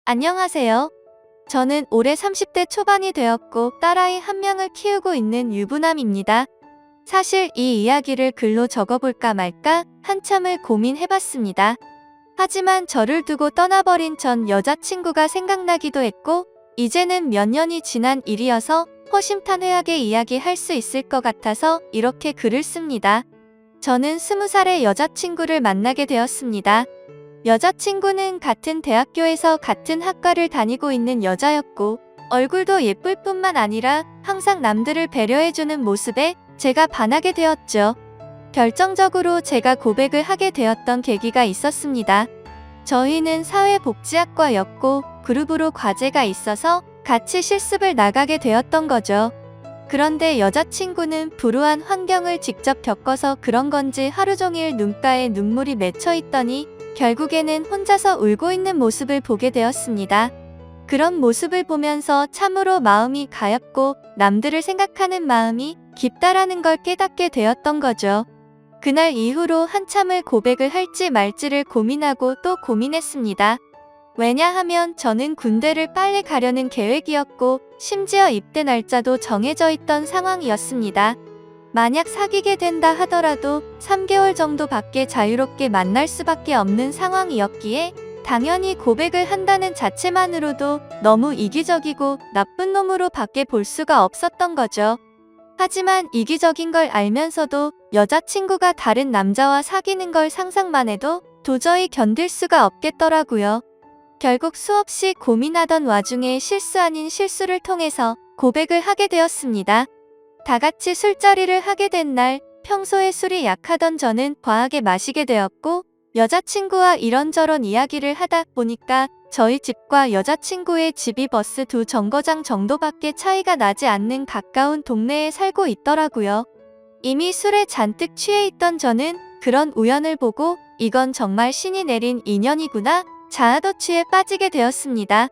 안녕하세요. 저는 올해 30대 초반이 되었고 딸아이 한 명을 키우고 있는 유부남입니다. 사실 이 이야기를 글로 적어볼까 말까 한참을 고민해봤습니다. 하지만 저를 두고 떠나버린 전 여자친구가 생각나기도 했고 이제는 몇 년이 지난 일이어서 허심탄회하게 이야기할 수 있을 것 같아서 이렇게 글을 씁니다. 저는 20살의 여자친구를 만나게 되었습니다. 여자친구는 같은 대학교에서 같은 학과를 다니고 있는 여자였고 얼굴도 예쁠 뿐만 아니라 항상 남들을 배려해주는 모습에 제가 반하게 되었죠. 결정적으로 제가 고백을 하게 되었던 계기가 있었습니다. 저희는 사회복지학과였고 그룹으로 과제가 있어서 같이 실습을 나가게 되었던 거죠. 그런데 여자친구는 불우한 환경을 직접 겪어서 그런 건지 하루 종일 눈가에 눈물이 맺혀 있더니 결국에는 혼자서 울고 있는 모습을 보게 되었습니다. 그런 모습을 보면서 참으로 마음이 가엽고 남들을 생각하는 마음이 깊다라는 걸 깨닫게 되었던 거죠. 그날 이후로 한참을 고백을 할지 말지를 고민하고 또 고민했습니다. 왜냐하면 저는 군대를 빨리 가려는 계획이었고 심지어 입대 날짜도 정해져 있던 상황이었습니다. 만약 사귀게 된다 하더라도 3개월 정도밖에 자유롭게 만날 수밖에 없는 상황이었기에 당연히 고백을 한다는 자체만으로도 너무 이기적이고 나쁜 놈으로 밖에 볼 수가 없었던 거죠. 하지만 이기적인 걸 알면서도 여자친구가 다른 남자와 사귀는 걸 상상만 해도 도저히 견딜 수가 없겠더라고요. 결국 수없이 고민하던 와중에 실수 아닌 실수를 통해서 고백을 하게 되었습니다. 다 같이 술자리를 하게 된 날, 평소에 술이 약하던 저는 과하게 마시게 되었고 여자친구와 이런저런 이야기를 하다 보니까 저희 집과 여자친구의 집이 버스 2정거장 정도밖에 차이가 나지 않는 가까운 동네에 살고 있더라고요. 이미 술에 잔뜩 취해 있던 저는 그런 우연을 보고 이건 정말 신이 내린 인연이구나 자아도취에 빠지게 되었습니다.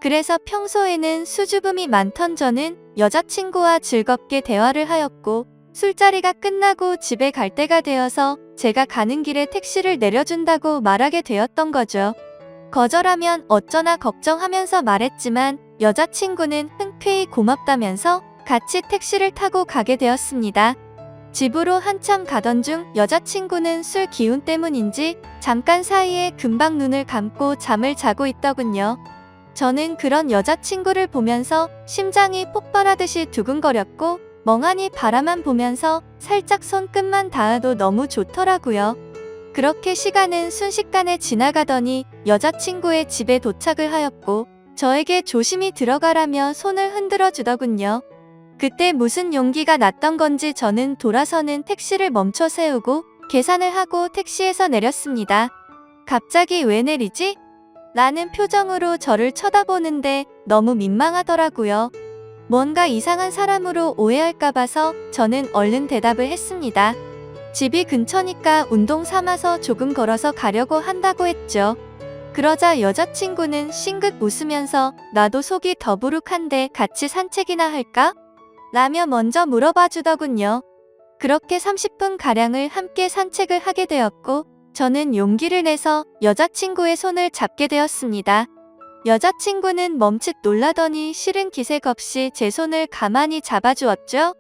그래서 평소에는 수줍음이 많던 저는 여자친구와 즐겁게 대화를 하였고 술자리가 끝나고 집에 갈 때가 되어서 제가 가는 길에 택시를 내려준다고 말하게 되었던 거죠. 거절하면 어쩌나 걱정하면서 말했지만 여자친구는 흔쾌히 고맙다면서 같이 택시를 타고 가게 되었습니다. 집으로 한참 가던 중 여자친구는 술 기운 때문인지 잠깐 사이에 금방 눈을 감고 잠을 자고 있더군요. 저는 그런 여자친구를 보면서 심장이 폭발하듯이 두근거렸고 멍하니 바라만 보면서 살짝 손끝만 닿아도 너무 좋더라고요. 그렇게 시간은 순식간에 지나가더니 여자친구의 집에 도착을 하였고 저에게 조심히 들어가라며 손을 흔들어 주더군요. 그때 무슨 용기가 났던 건지 저는 돌아서는 택시를 멈춰 세우고 계산을 하고 택시에서 내렸습니다. 갑자기 왜 내리지? 라는 표정으로 저를 쳐다보는데 너무 민망하더라고요. 뭔가 이상한 사람으로 오해할까 봐서 저는 얼른 대답을 했습니다. 집이 근처니까 운동 삼아서 조금 걸어서 가려고 한다고 했죠. 그러자 여자친구는 싱긋 웃으면서 나도 속이 더부룩한데 같이 산책이나 할까? 라며 먼저 물어봐 주더군요. 그렇게 30분가량을 함께 산책을 하게 되었고 저는 용기를 내서 여자친구의 손을 잡게 되었습니다. 여자친구는 멈칫 놀라더니 싫은 기색 없이 제 손을 가만히 잡아주었죠.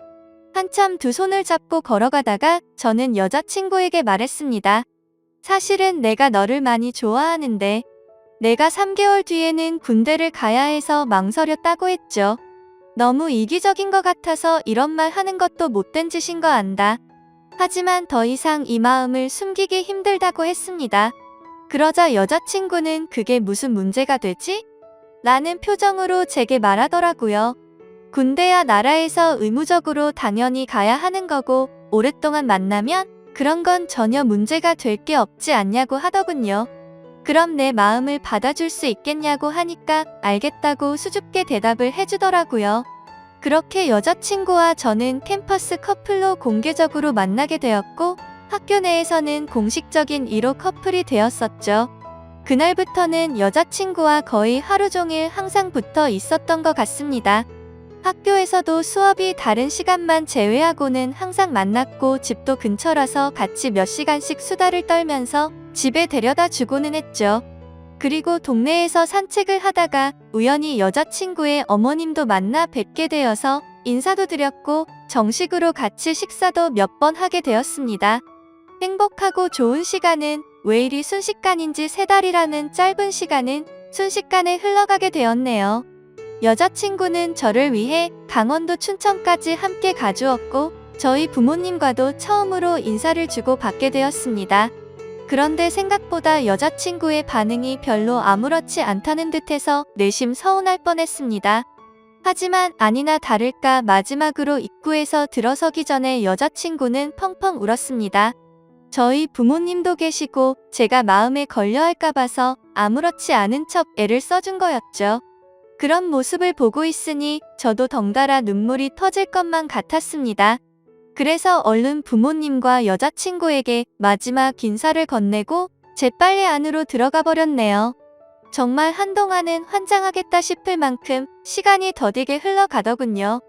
한참 두 손을 잡고 걸어가다가 저는 여자친구에게 말했습니다. 사실은 내가 너를 많이 좋아하는데 내가 3개월 뒤에는 군대를 가야 해서 망설였다고 했죠. 너무 이기적인 것 같아서 이런 말 하는 것도 못된 짓인 거 안다. 하지만 더 이상 이 마음을 숨기기 힘들다고 했습니다. 그러자 여자친구는 그게 무슨 문제가 되지? 라는 표정으로 제게 말하더라고요. 군대야 나라에서 의무적으로 당연히 가야 하는 거고 오랫동안 만나면 그런 건 전혀 문제가 될 게 없지 않냐고 하더군요. 그럼 내 마음을 받아줄 수 있겠냐고 하니까 알겠다고 수줍게 대답을 해주더라고요. 그렇게 여자친구와 저는 캠퍼스 커플로 공개적으로 만나게 되었고 학교 내에서는 공식적인 1호 커플이 되었었죠. 그날부터는 여자친구와 거의 하루 종일 항상 붙어 있었던 것 같습니다. 학교에서도 수업이 다른 시간만 제외하고는 항상 만났고 집도 근처라서 같이 몇 시간씩 수다를 떨면서 집에 데려다 주고는 했죠. 그리고 동네에서 산책을 하다가 우연히 여자친구의 어머님도 만나 뵙게 되어서 인사도 드렸고 정식으로 같이 식사도 몇 번 하게 되었습니다. 행복하고 좋은 시간은 왜 이리 순식간인지 3달이라는 짧은 시간은 순식간에 흘러가게 되었네요. 여자친구는 저를 위해 강원도 춘천까지 함께 가주었고 저희 부모님과도 처음으로 인사를 주고 받게 되었습니다. 그런데 생각보다 여자친구의 반응이 별로 아무렇지 않다는 듯해서 내심 서운할 뻔했습니다. 하지만 아니나 다를까 마지막으로 입구에서 들어서기 전에 여자친구는 펑펑 울었습니다. 저희 부모님도 계시고 제가 마음에 걸려 할까 봐서 아무렇지 않은 척 애를 써준 거였죠. 그런 모습을 보고 있으니 저도 덩달아 눈물이 터질 것만 같았습니다. 그래서 얼른 부모님과 여자친구에게 마지막 인사를 건네고 재빨리 안으로 들어가 버렸네요. 정말 한동안은 환장하겠다 싶을 만큼 시간이 더디게 흘러가더군요.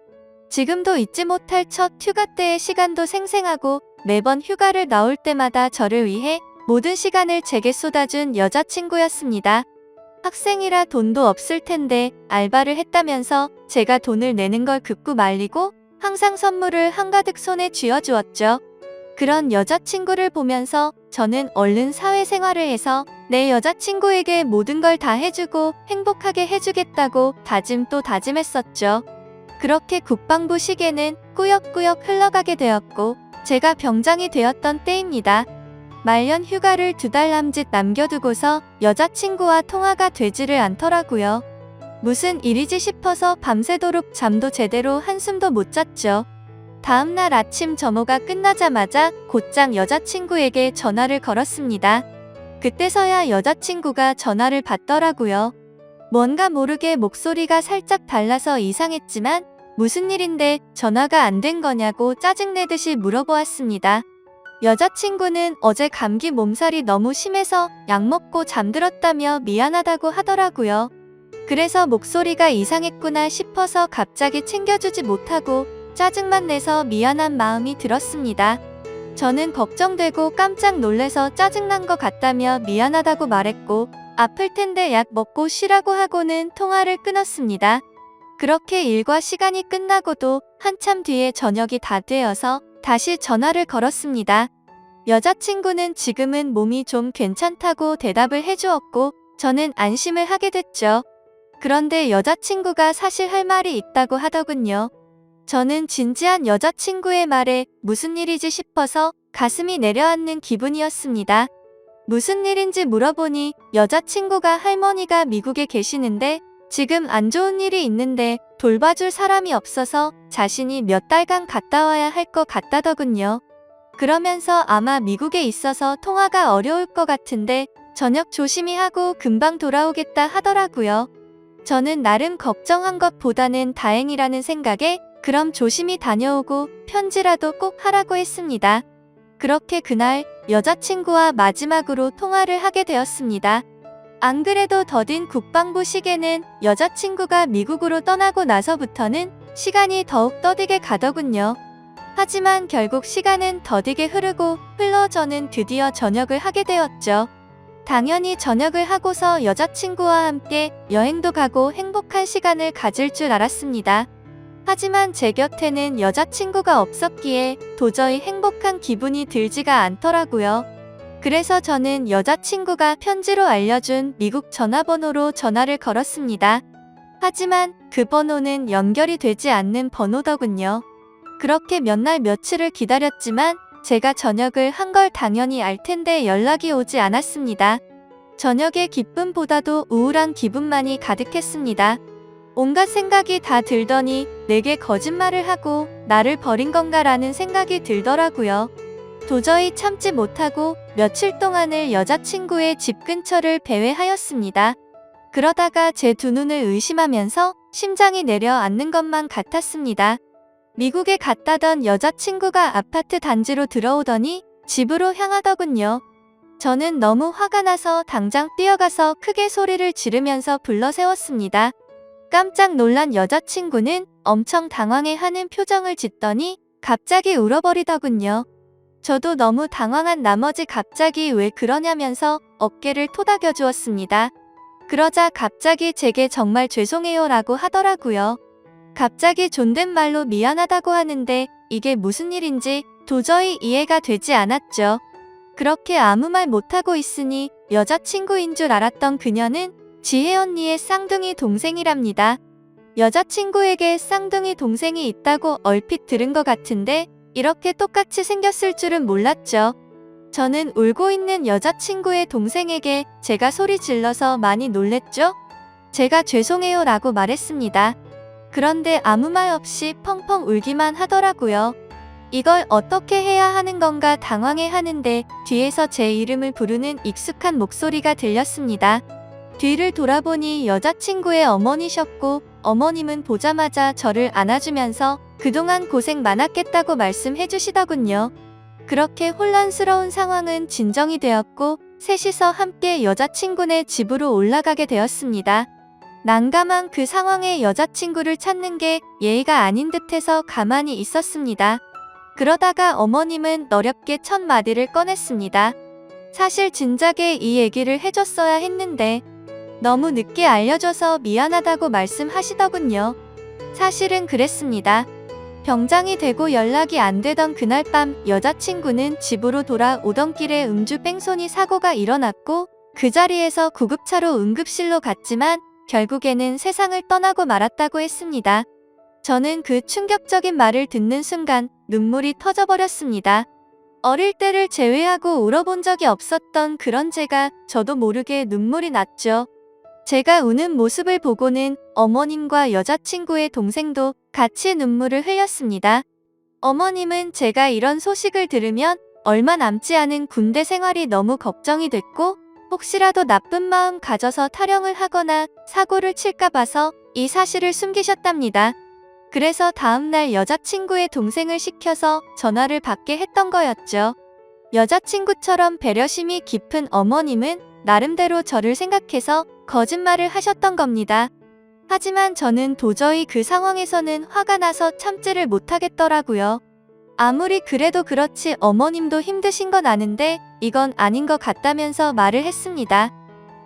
지금도 잊지 못할 첫 휴가 때의 시간도 생생하고 매번 휴가를 나올 때마다 저를 위해 모든 시간을 제게 쏟아준 여자친구였습니다. 학생이라 돈도 없을 텐데 알바를 했다면서 제가 돈을 내는 걸 긋고 말리고 항상 선물을 한가득 손에 쥐어주었죠. 그런 여자친구를 보면서 저는 얼른 사회생활을 해서 내 여자친구에게 모든 걸 다 해주고 행복하게 해주겠다고 다짐 또 다짐했었죠. 그렇게 국방부 시계는 꾸역꾸역 흘러가게 되었고 제가 병장이 되었던 때입니다. 말년 휴가를 2달 남짓 남겨두고서 여자친구와 통화가 되지를 않더라고요. 무슨 일이지 싶어서 밤새도록 잠도 제대로 한숨도 못 잤죠. 다음날 아침 점호가 끝나자마자 곧장 여자친구에게 전화를 걸었습니다. 그때서야 여자친구가 전화를 받더라고요. 뭔가 모르게 목소리가 살짝 달라서 이상했지만 무슨 일인데 전화가 안 된 거냐고 짜증내듯이 물어보았습니다. 여자친구는 어제 감기 몸살이 너무 심해서 약 먹고 잠들었다며 미안하다고 하더라고요. 그래서 목소리가 이상했구나 싶어서 갑자기 챙겨주지 못하고 짜증만 내서 미안한 마음이 들었습니다. 저는 걱정되고 깜짝 놀래서 짜증난 것 같다며 미안하다고 말했고 아플 텐데 약 먹고 쉬라고 하고는 통화를 끊었습니다. 그렇게 일과 시간이 끝나고도 한참 뒤에 저녁이 다 되어서 다시 전화를 걸었습니다. 여자친구는 지금은 몸이 좀 괜찮다고 대답을 해주었고 저는 안심을 하게 됐죠. 그런데 여자친구가 사실 할 말이 있다고 하더군요. 저는 진지한 여자친구의 말에 무슨 일이지 싶어서 가슴이 내려앉는 기분이었습니다. 무슨 일인지 물어보니 여자친구가 할머니가 미국에 계시는데 지금 안 좋은 일이 있는데 돌봐줄 사람이 없어서 자신이 몇 달간 갔다 와야 할 것 같다더군요. 그러면서 아마 미국에 있어서 통화가 어려울 것 같은데 저녁 조심히 하고 금방 돌아오겠다 하더라고요. 저는 나름 걱정한 것보다는 다행이라는 생각에 그럼 조심히 다녀오고 편지라도 꼭 하라고 했습니다. 그렇게 그날 여자친구와 마지막으로 통화를 하게 되었습니다. 안 그래도 더딘 국방부 시계는 여자친구가 미국으로 떠나고 나서부터는 시간이 더욱 더디게 가더군요. 하지만 결국 시간은 더디게 흐르고 흘러 저는 드디어 전역을 하게 되었죠. 당연히 전역을 하고서 여자친구와 함께 여행도 가고 행복한 시간을 가질 줄 알았습니다. 하지만 제 곁에는 여자친구가 없었기에 도저히 행복한 기분이 들지가 않더라고요. 그래서 저는 여자친구가 편지로 알려준 미국 전화번호로 전화를 걸었습니다. 하지만 그 번호는 연결이 되지 않는 번호더군요. 그렇게 몇 날 며칠을 기다렸지만 제가 전역을 한 걸 당연히 알 텐데 연락이 오지 않았습니다. 저녁의 기쁨보다도 우울한 기분만이 가득했습니다. 온갖 생각이 다 들더니 내게 거짓말을 하고 나를 버린 건가라는 생각이 들더라고요. 도저히 참지 못하고 며칠 동안을 여자친구의 집 근처를 배회하였습니다. 그러다가 제 두 눈을 의심하면서 심장이 내려앉는 것만 같았습니다. 미국에 갔다던 여자친구가 아파트 단지로 들어오더니 집으로 향하더군요. 저는 너무 화가 나서 당장 뛰어가서 크게 소리를 지르면서 불러세웠습니다. 깜짝 놀란 여자친구는 엄청 당황해하는 표정을 짓더니 갑자기 울어버리더군요. 저도 너무 당황한 나머지 갑자기 왜 그러냐면서 어깨를 토닥여 주었습니다. 그러자 갑자기 제게 정말 죄송해요 라고 하더라고요. 갑자기 존댓말로 미안하다고 하는데 이게 무슨 일인지 도저히 이해가 되지 않았죠. 그렇게 아무 말 못하고 있으니 여자친구인 줄 알았던 그녀는 지혜 언니의 쌍둥이 동생이랍니다. 여자친구에게 쌍둥이 동생이 있다고 얼핏 들은 것 같은데 이렇게 똑같이 생겼을 줄은 몰랐죠. 저는 울고 있는 여자친구의 동생에게 제가 소리 질러서 많이 놀랬죠. 제가 죄송해요 라고 말했습니다. 그런데 아무 말 없이 펑펑 울기만 하더라고요. 이걸 어떻게 해야 하는 건가 당황해 하는데 뒤에서 제 이름을 부르는 익숙한 목소리가 들렸습니다. 뒤를 돌아보니 여자친구의 어머니셨고 어머님은 보자마자 저를 안아주면서 그동안 고생 많았겠다고 말씀해 주시더군요. 그렇게 혼란스러운 상황은 진정이 되었고 셋이서 함께 여자친구네 집으로 올라가게 되었습니다. 난감한 그 상황에 여자친구를 찾는 게 예의가 아닌 듯해서 가만히 있었습니다. 그러다가 어머님은 어렵게 첫 마디를 꺼냈습니다. 사실 진작에 이 얘기를 해줬어야 했는데 너무 늦게 알려줘서 미안하다고 말씀하시더군요. 사실은 그랬습니다. 병장이 되고 연락이 안 되던 그날 밤 여자친구는 집으로 돌아오던 길에 음주 뺑소니 사고가 일어났고 그 자리에서 구급차로 응급실로 갔지만 결국에는 세상을 떠나고 말았다고 했습니다. 저는 그 충격적인 말을 듣는 순간 눈물이 터져버렸습니다. 어릴 때를 제외하고 울어본 적이 없었던 그런 제가 저도 모르게 눈물이 났죠. 제가 우는 모습을 보고는 어머님과 여자친구의 동생도 같이 눈물을 흘렸습니다. 어머님은 제가 이런 소식을 들으면 얼마 남지 않은 군대 생활이 너무 걱정이 됐고 혹시라도 나쁜 마음 가져서 타령을 하거나 사고를 칠까 봐서 이 사실을 숨기셨답니다. 그래서 다음날 여자친구의 동생을 시켜서 전화를 받게 했던 거였죠. 여자친구처럼 배려심이 깊은 어머님은 나름대로 저를 생각해서 거짓말을 하셨던 겁니다. 하지만 저는 도저히 그 상황에서는 화가 나서 참지를 못하겠더라고요. 아무리 그래도 그렇지 어머님도 힘드신 건 아는데 이건 아닌 것 같다면서 말을 했습니다.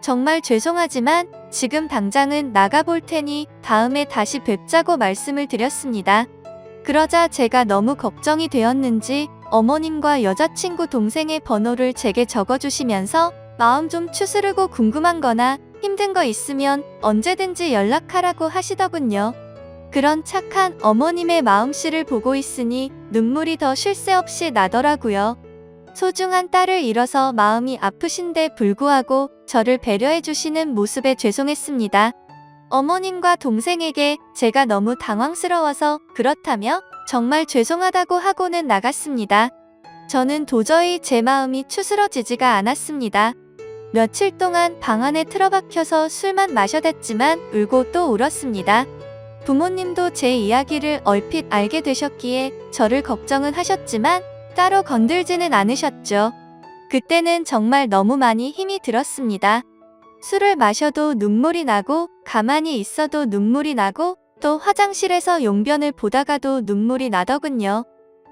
정말 죄송하지만 지금 당장은 나가볼 테니 다음에 다시 뵙자고 말씀을 드렸습니다. 그러자 제가 너무 걱정이 되었는지 어머님과 여자친구 동생의 번호를 제게 적어주시면서 마음 좀 추스르고 궁금한 거나 힘든 거 있으면 언제든지 연락하라고 하시더군요. 그런 착한 어머님의 마음씨를 보고 있으니 눈물이 더 쉴 새 없이 나더라고요. 소중한 딸을 잃어서 마음이 아프신데 불구하고 저를 배려해주시는 모습에 죄송했습니다. 어머님과 동생에게 제가 너무 당황스러워서 그렇다며 정말 죄송하다고 하고는 나갔습니다. 저는 도저히 제 마음이 추스러지지가 않았습니다. 며칠 동안 방 안에 틀어박혀서 술만 마셔댔지만 울고 또 울었습니다. 부모님도 제 이야기를 얼핏 알게 되셨기에 저를 걱정은 하셨지만 따로 건들지는 않으셨죠. 그때는 정말 너무 많이 힘이 들었습니다. 술을 마셔도 눈물이 나고 가만히 있어도 눈물이 나고 또 화장실에서 용변을 보다가도 눈물이 나더군요.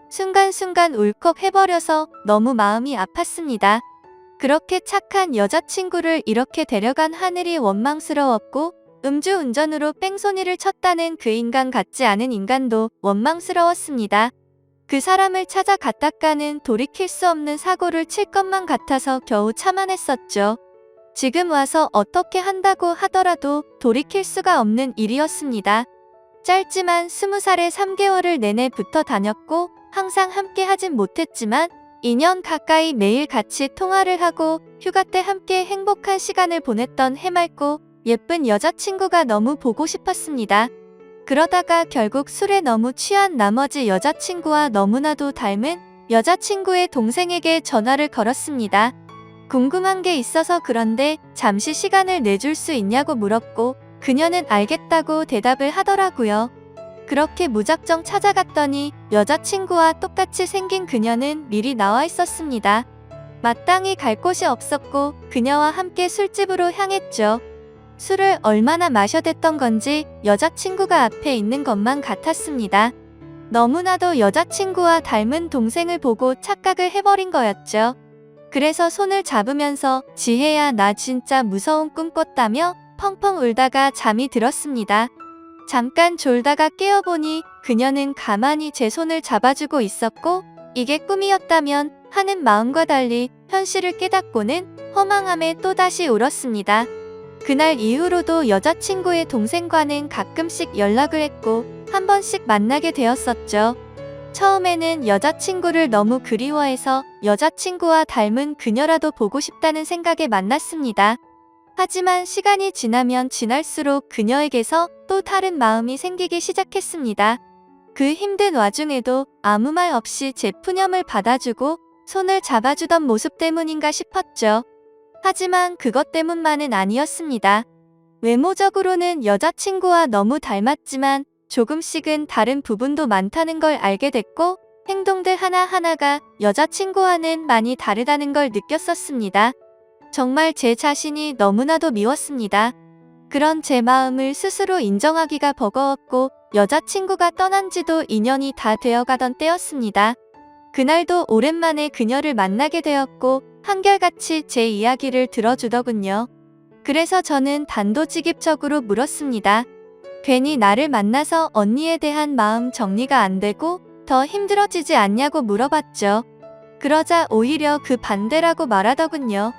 순간순간 울컥 해버려서 너무 마음이 아팠습니다. 그렇게 착한 여자친구를 이렇게 데려간 하늘이 원망스러웠고 음주운전으로 뺑소니를 쳤다는 그 인간 같지 않은 인간도 원망스러웠습니다. 그 사람을 찾아갔다가는 돌이킬 수 없는 사고를 칠 것만 같아서 겨우 참아냈었죠. 지금 와서 어떻게 한다고 하더라도 돌이킬 수가 없는 일이었습니다. 짧지만 20살에 3개월을 내내 붙어 다녔고 항상 함께 하진 못했지만 2년 가까이 매일 같이 통화를 하고 휴가 때 함께 행복한 시간을 보냈던 해맑고 예쁜 여자친구가 너무 보고 싶었습니다. 그러다가 결국 술에 너무 취한 나머지 여자친구와 너무나도 닮은 여자친구의 동생에게 전화를 걸었습니다. 궁금한 게 있어서 그런데 잠시 시간을 내줄 수 있냐고 물었고 그녀는 알겠다고 대답을 하더라고요. 그렇게 무작정 찾아갔더니 여자친구와 똑같이 생긴 그녀는 미리 나와 있었습니다. 마땅히 갈 곳이 없었고 그녀와 함께 술집으로 향했죠. 술을 얼마나 마셔댔던 건지 여자친구가 앞에 있는 것만 같았습니다. 너무나도 여자친구와 닮은 동생을 보고 착각을 해버린 거였죠. 그래서 손을 잡으면서 지혜야 나 진짜 무서운 꿈 꿨다며 펑펑 울다가 잠이 들었습니다. 잠깐 졸다가 깨어보니 그녀는 가만히 제 손을 잡아주고 있었고 이게 꿈이었다면 하는 마음과 달리 현실을 깨닫고는 허망함에 또다시 울었습니다. 그날 이후로도 여자친구의 동생과는 가끔씩 연락을 했고 한 번씩 만나게 되었었죠. 처음에는 여자친구를 너무 그리워해서 여자친구와 닮은 그녀라도 보고 싶다는 생각에 만났습니다. 하지만 시간이 지나면 지날수록 그녀에게서 또 다른 마음이 생기기 시작했습니다. 그 힘든 와중에도 아무 말 없이 제 푸념을 받아주고 손을 잡아주던 모습 때문인가 싶었죠. 하지만 그것 때문만은 아니었습니다. 외모적으로는 여자친구와 너무 닮았지만 조금씩은 다른 부분도 많다는 걸 알게 됐고 행동들 하나하나가 여자친구와는 많이 다르다는 걸 느꼈었습니다. 정말 제 자신이 너무나도 미웠습니다. 그런 제 마음을 스스로 인정하기가 버거웠고 여자친구가 떠난 지도 2년이 다 되어가던 때였습니다. 그날도 오랜만에 그녀를 만나게 되었고 한결같이 제 이야기를 들어주더군요. 그래서 저는 단도직입적으로 물었습니다. 괜히 나를 만나서 언니에 대한 마음 정리가 안 되고 더 힘들어지지 않냐고 물어봤죠. 그러자 오히려 그 반대라고 말하더군요.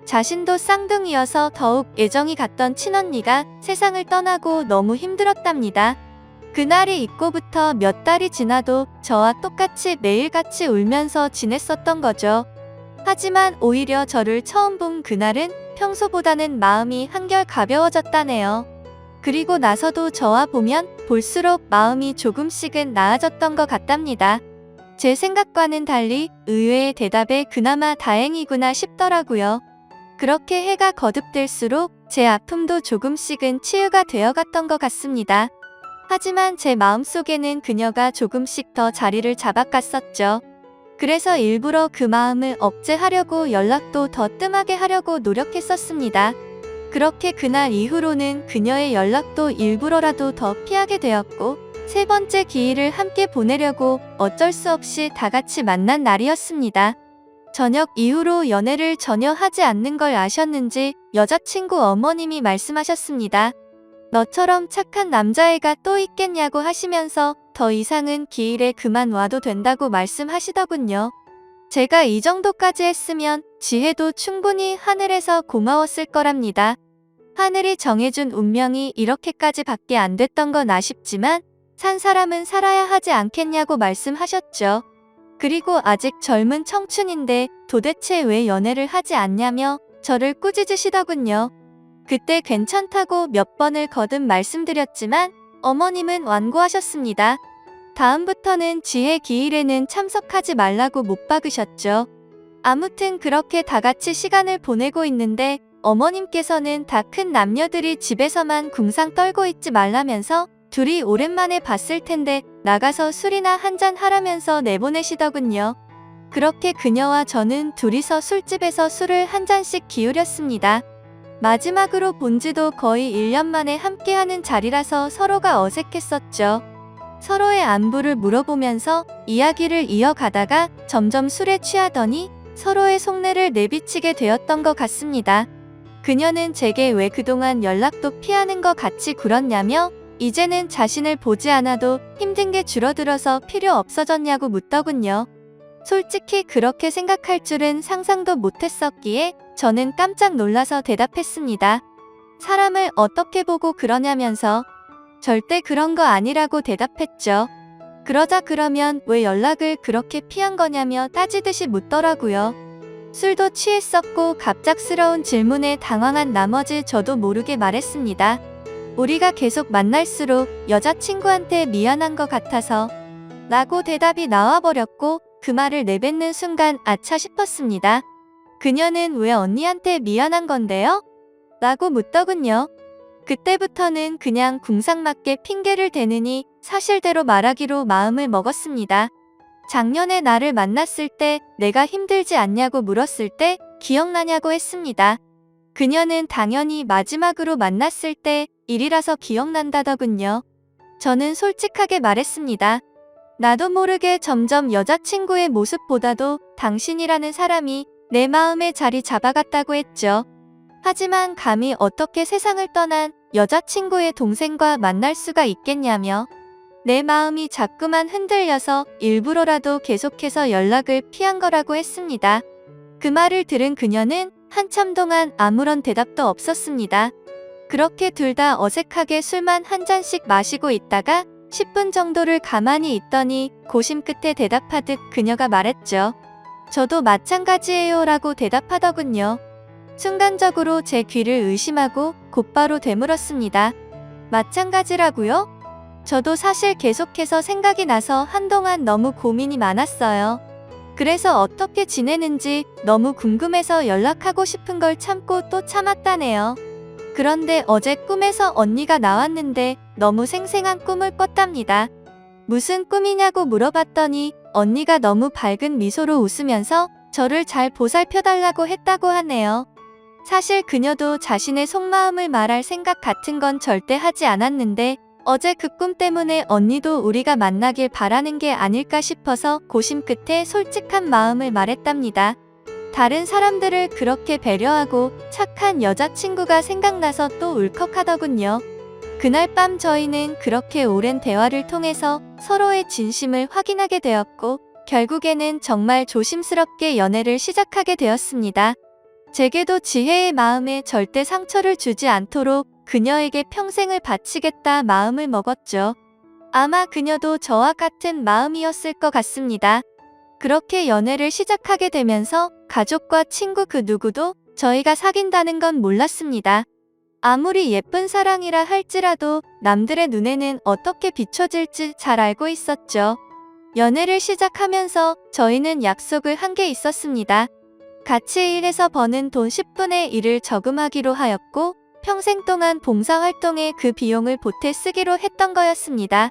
자신도 쌍둥이여서 더욱 애정이 갔던 친언니가 세상을 떠나고 너무 힘들었답니다. 그날이 있고부터 몇 달이 지나도 저와 똑같이 매일같이 울면서 지냈었던 거죠. 하지만 오히려 저를 처음 본 그날은 평소보다는 마음이 한결 가벼워졌다네요. 그리고 나서도 저와 보면 볼수록 마음이 조금씩은 나아졌던 것 같답니다. 제 생각과는 달리 의외의 대답에 그나마 다행이구나 싶더라고요. 그렇게 해가 거듭될수록 제 아픔도 조금씩은 치유가 되어갔던 것 같습니다. 하지만 제 마음속에는 그녀가 조금씩 더 자리를 잡아갔었죠. 그래서 일부러 그 마음을 억제하려고 연락도 더 뜸하게 하려고 노력했었습니다. 그렇게 그날 이후로는 그녀의 연락도 일부러라도 더 피하게 되었고 세 번째 기일을 함께 보내려고 어쩔 수 없이 다 같이 만난 날이었습니다. 저녁 이후로 연애를 전혀 하지 않는 걸 아셨는지 여자친구 어머님이 말씀하셨습니다. 너처럼 착한 남자애가 또 있겠냐고 하시면서 더 이상은 기일에 그만 와도 된다고 말씀하시더군요. 제가 이 정도까지 했으면 지혜도 충분히 하늘에서 고마웠을 거랍니다. 하늘이 정해준 운명이 이렇게까지 밖에 안 됐던 건 아쉽지만 산 사람은 살아야 하지 않겠냐고 말씀하셨죠. 그리고 아직 젊은 청춘인데 도대체 왜 연애를 하지 않냐며 저를 꾸짖으시더군요. 그때 괜찮다고 몇 번을 거듭 말씀드렸지만 어머님은 완고하셨습니다. 다음부터는 지혜 기일에는 참석하지 말라고 못 박으셨죠. 아무튼 그렇게 다 같이 시간을 보내고 있는데 어머님께서는 다 큰 남녀들이 집에서만 궁상 떨고 있지 말라면서 둘이 오랜만에 봤을 텐데 나가서 술이나 한잔 하라면서 내보내시더군요. 그렇게 그녀와 저는 둘이서 술집에서 술을 한 잔씩 기울였습니다. 마지막으로 본 지도 거의 1년 만에 함께하는 자리라서 서로가 어색했었죠. 서로의 안부를 물어보면서 이야기를 이어가다가 점점 술에 취하더니 서로의 속내를 내비치게 되었던 것 같습니다. 그녀는 제게 왜 그동안 연락도 피하는 것 같이 굴었냐며 이제는 자신을 보지 않아도 힘든 게 줄어들어서 필요 없어졌냐고 묻더군요. 솔직히 그렇게 생각할 줄은 상상도 못했었기에 저는 깜짝 놀라서 대답했습니다. 사람을 어떻게 보고 그러냐면서 절대 그런 거 아니라고 대답했죠. 그러자 그러면 왜 연락을 그렇게 피한 거냐며 따지듯이 묻더라고요. 술도 취했었고 갑작스러운 질문에 당황한 나머지 저도 모르게 말했습니다. 우리가 계속 만날수록 여자친구한테 미안한 것 같아서 라고 대답이 나와버렸고 그 말을 내뱉는 순간 아차 싶었습니다. 그녀는 왜 언니한테 미안한 건데요? 라고 묻더군요. 그때부터는 그냥 궁상맞게 핑계를 대느니 사실대로 말하기로 마음을 먹었습니다. 작년에 나를 만났을 때 내가 힘들지 않냐고 물었을 때 기억나냐고 했습니다. 그녀는 당연히 마지막으로 만났을 때 일이라서 기억난다더군요. 저는 솔직하게 말했습니다. 나도 모르게 점점 여자친구의 모습보다도 당신이라는 사람이 내 마음에 자리 잡아갔다고 했죠. 하지만 감히 어떻게 세상을 떠난 여자친구의 동생과 만날 수가 있겠냐며 내 마음이 자꾸만 흔들려서 일부러라도 계속해서 연락을 피한 거라고 했습니다. 그 말을 들은 그녀는 한참 동안 아무런 대답도 없었습니다. 그렇게 둘 다 어색하게 술만 한 잔씩 마시고 있다가 10분 정도를 가만히 있더니 고심 끝에 대답하듯 그녀가 말했죠. 저도 마찬가지예요 라고 대답하더군요. 순간적으로 제 귀를 의심하고 곧바로 되물었습니다. 마찬가지라고요? 저도 사실 계속해서 생각이 나서 한동안 너무 고민이 많았어요. 그래서 어떻게 지내는지 너무 궁금해서 연락하고 싶은 걸 참고 또 참았다네요. 그런데 어제 꿈에서 언니가 나왔는데 너무 생생한 꿈을 꿨답니다. 무슨 꿈이냐고 물어봤더니 언니가 너무 밝은 미소로 웃으면서 저를 잘 보살펴달라고 했다고 하네요. 사실 그녀도 자신의 속마음을 말할 생각 같은 건 절대 하지 않았는데 어제 그 꿈 때문에 언니도 우리가 만나길 바라는 게 아닐까 싶어서 고심 끝에 솔직한 마음을 말했답니다. 다른 사람들을 그렇게 배려하고 착한 여자친구가 생각나서 또 울컥하더군요. 그날 밤 저희는 그렇게 오랜 대화를 통해서 서로의 진심을 확인하게 되었고 결국에는 정말 조심스럽게 연애를 시작하게 되었습니다. 제게도 지혜의 마음에 절대 상처를 주지 않도록 그녀에게 평생을 바치겠다 마음을 먹었죠. 아마 그녀도 저와 같은 마음이었을 것 같습니다. 그렇게 연애를 시작하게 되면서 가족과 친구 그 누구도 저희가 사귄다는 건 몰랐습니다. 아무리 예쁜 사랑이라 할지라도 남들의 눈에는 어떻게 비춰질지 잘 알고 있었죠. 연애를 시작하면서 저희는 약속을 한 게 있었습니다. 같이 일해서 버는 돈 10분의 1을 저금하기로 하였고 평생 동안 봉사활동에 그 비용을 보태 쓰기로 했던 거였습니다.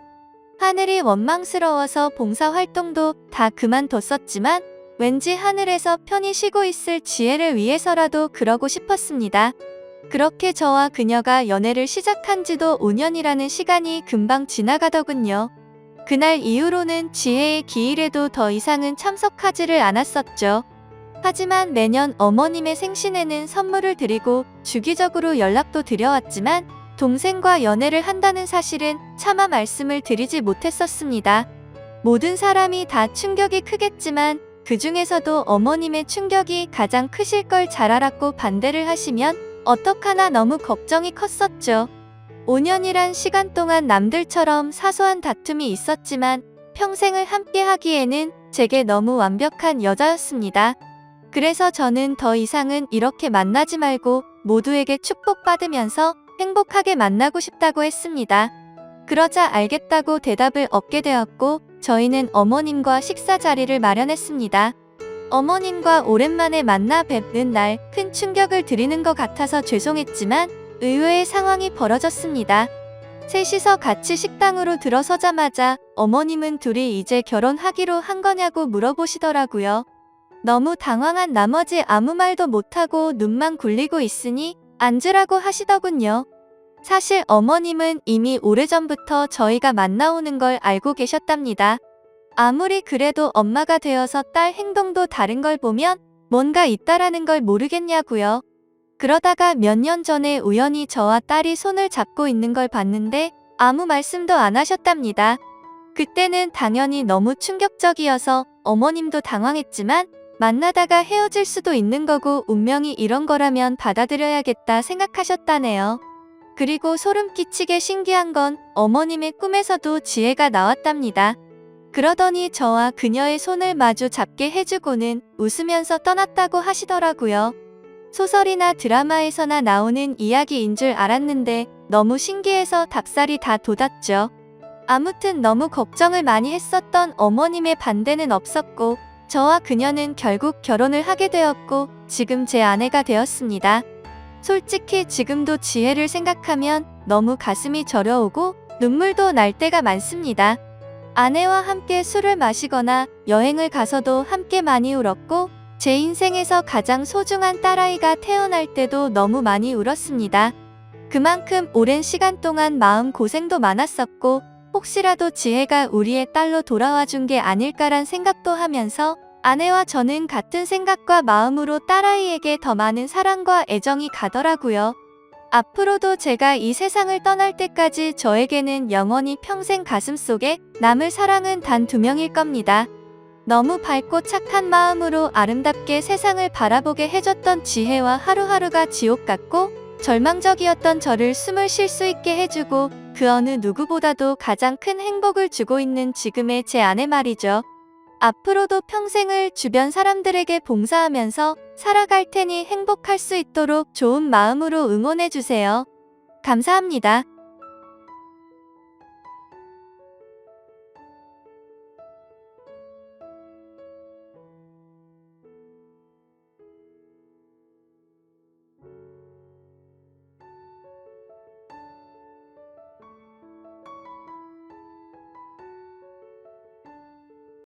하늘이 원망스러워서 봉사활동도 다 그만뒀었지만 왠지 하늘에서 편히 쉬고 있을 지혜를 위해서라도 그러고 싶었습니다. 그렇게 저와 그녀가 연애를 시작한 지도 5년이라는 시간이 금방 지나가더군요. 그날 이후로는 지혜의 기일에도 더 이상은 참석하지를 않았었죠. 하지만 매년 어머님의 생신에는 선물을 드리고 주기적으로 연락도 드려왔지만 동생과 연애를 한다는 사실은 차마 말씀을 드리지 못했었습니다. 모든 사람이 다 충격이 크겠지만 그 중에서도 어머님의 충격이 가장 크실 걸 잘 알았고 반대를 하시면 어떡하나 너무 걱정이 컸었죠. 5년이란 시간 동안 남들처럼 사소한 다툼이 있었지만 평생을 함께 하기에는 제게 너무 완벽한 여자였습니다. 그래서 저는 더 이상은 이렇게 만나지 말고 모두에게 축복받으면서 행복하게 만나고 싶다고 했습니다. 그러자 알겠다고 대답을 얻게 되었고 저희는 어머님과 식사 자리를 마련했습니다. 어머님과 오랜만에 만나 뵙는 날 큰 충격을 드리는 것 같아서 죄송했지만 의외의 상황이 벌어졌습니다. 셋이서 같이 식당으로 들어서자마자 어머님은 둘이 이제 결혼하기로 한 거냐고 물어보시더라고요. 너무 당황한 나머지 아무 말도 못하고 눈만 굴리고 있으니 앉으라고 하시더군요. 사실 어머님은 이미 오래전부터 저희가 만나오는 걸 알고 계셨답니다. 아무리 그래도 엄마가 되어서 딸 행동도 다른 걸 보면 뭔가 있다라는 걸 모르겠냐고요. 그러다가 몇 년 전에 우연히 저와 딸이 손을 잡고 있는 걸 봤는데 아무 말씀도 안 하셨답니다. 그때는 당연히 너무 충격적이어서 어머님도 당황했지만 만나다가 헤어질 수도 있는 거고 운명이 이런 거라면 받아들여야겠다 생각하셨다네요. 그리고 소름 끼치게 신기한 건 어머님의 꿈에서도 지혜가 나왔답니다. 그러더니 저와 그녀의 손을 마주 잡게 해주고는 웃으면서 떠났다고 하시더라고요. 소설이나 드라마에서나 나오는 이야기인 줄 알았는데 너무 신기해서 닭살이 다 돋았죠. 아무튼 너무 걱정을 많이 했었던 어머님의 반대는 없었고 저와 그녀는 결국 결혼을 하게 되었고 지금 제 아내가 되었습니다. 솔직히 지금도 지혜를 생각하면 너무 가슴이 저려오고 눈물도 날 때가 많습니다. 아내와 함께 술을 마시거나 여행을 가서도 함께 많이 울었고 제 인생에서 가장 소중한 딸아이가 태어날 때도 너무 많이 울었습니다. 그만큼 오랜 시간 동안 마음고생도 많았었고 혹시라도 지혜가 우리의 딸로 돌아와 준 게 아닐까란 생각도 하면서 아내와 저는 같은 생각과 마음으로 딸아이에게 더 많은 사랑과 애정이 가더라고요. 앞으로도 제가 이 세상을 떠날 때까지 저에게는 영원히 평생 가슴속에 남을 사랑은 단 2명일 겁니다. 너무 밝고 착한 마음으로 아름답게 세상을 바라보게 해줬던 지혜와 하루하루가 지옥 같고 절망적이었던 저를 숨을 쉴 수 있게 해주고 그 어느 누구보다도 가장 큰 행복을 주고 있는 지금의 제 아내 말이죠. 앞으로도 평생을 주변 사람들에게 봉사하면서 살아갈 테니 행복할 수 있도록 좋은 마음으로 응원해주세요. 감사합니다.